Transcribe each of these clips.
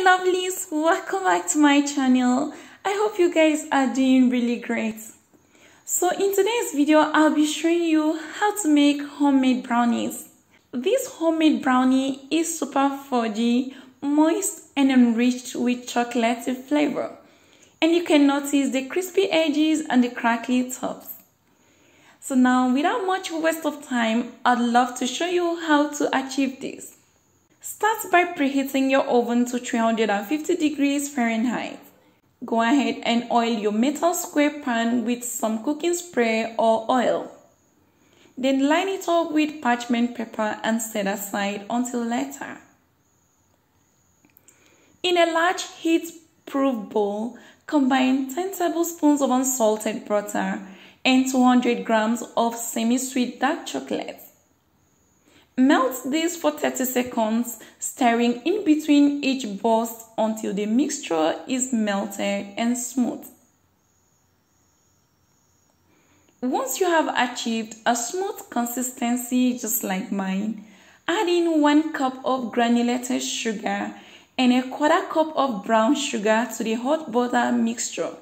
Hi lovelies, welcome back to my channel. I hope you guys are doing really great. So in today's video, I'll be showing you how to make homemade brownies. This homemade brownie is super fudgy, moist and enriched with chocolatey flavor. And you can notice the crispy edges and the crackly tops. So now, without much waste of time, I'd love to show you how to achieve this. Start by preheating your oven to 350 degrees Fahrenheit. Go ahead and oil your metal square pan with some cooking spray or oil. Then line it up with parchment paper and set aside until later. In a large heat-proof bowl, combine 10 tablespoons of unsalted butter and 200 grams of semi-sweet dark chocolate. Melt this for 30 seconds, stirring in between each burst until the mixture is melted and smooth. Once you have achieved a smooth consistency just like mine, add in 1 cup of granulated sugar and a 1/4 cup of brown sugar to the hot butter mixture.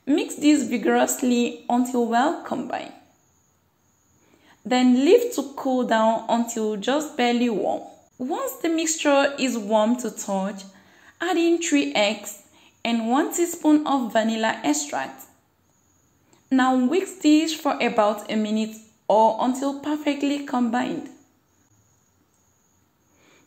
Mix this vigorously until well combined. Then leave to cool down until just barely warm. Once the mixture is warm to touch, add in 3 eggs and 1 teaspoon of vanilla extract. Now whisk this for about a minute or until perfectly combined.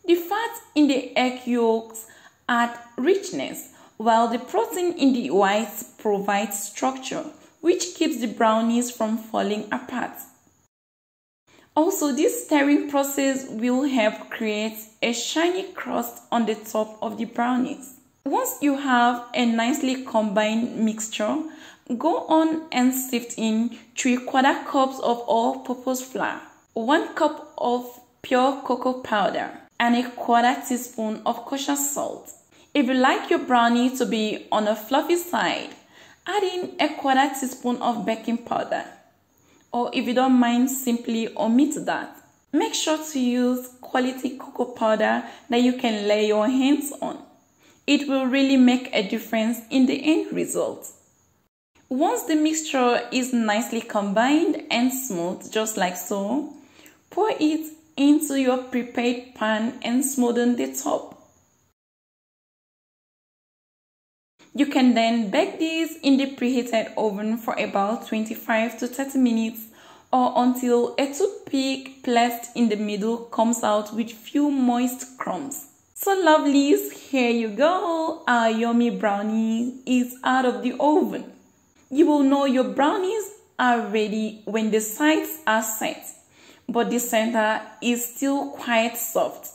The fat in the egg yolks adds richness, while the protein in the whites provides structure, which keeps the brownies from falling apart. Also, this stirring process will help create a shiny crust on the top of the brownies. Once you have a nicely combined mixture, go on and sift in 3/4 cups of all-purpose flour, 1 cup of pure cocoa powder, and a 1/4 teaspoon of kosher salt. If you like your brownie to be on a fluffy side, add in a 1/4 teaspoon of baking powder. Or if you don't mind, simply omit that. Make sure to use quality cocoa powder that you can lay your hands on. It will really make a difference in the end result. Once the mixture is nicely combined and smooth, just like so, pour it into your prepared pan and smoothen the top. You can then bake this in the preheated oven for about 25 to 30 minutes or until a toothpick placed in the middle comes out with few moist crumbs. So lovelies, here you go. Our yummy brownie is out of the oven. You will know your brownies are ready when the sides are set, but the center is still quite soft.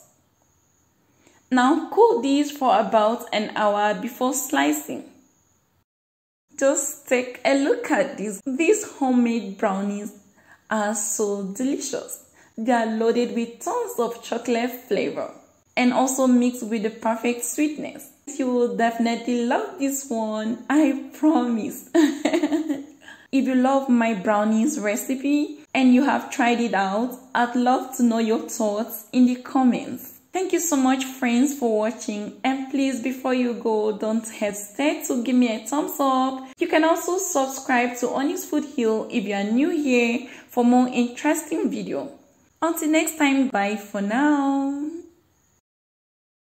Now cool these for about an hour before slicing. Just take a look at this. These homemade brownies are so delicious. They are loaded with tons of chocolate flavor and also mixed with the perfect sweetness. You will definitely love this one, I promise. If you love my brownies recipe and you have tried it out, I'd love to know your thoughts in the comments. Thank you so much friends for watching, and please before you go, don't hesitate to give me a thumbs up. You can also subscribe to Onyx Food Hill if you are new here for more interesting video. Until next time, bye for now.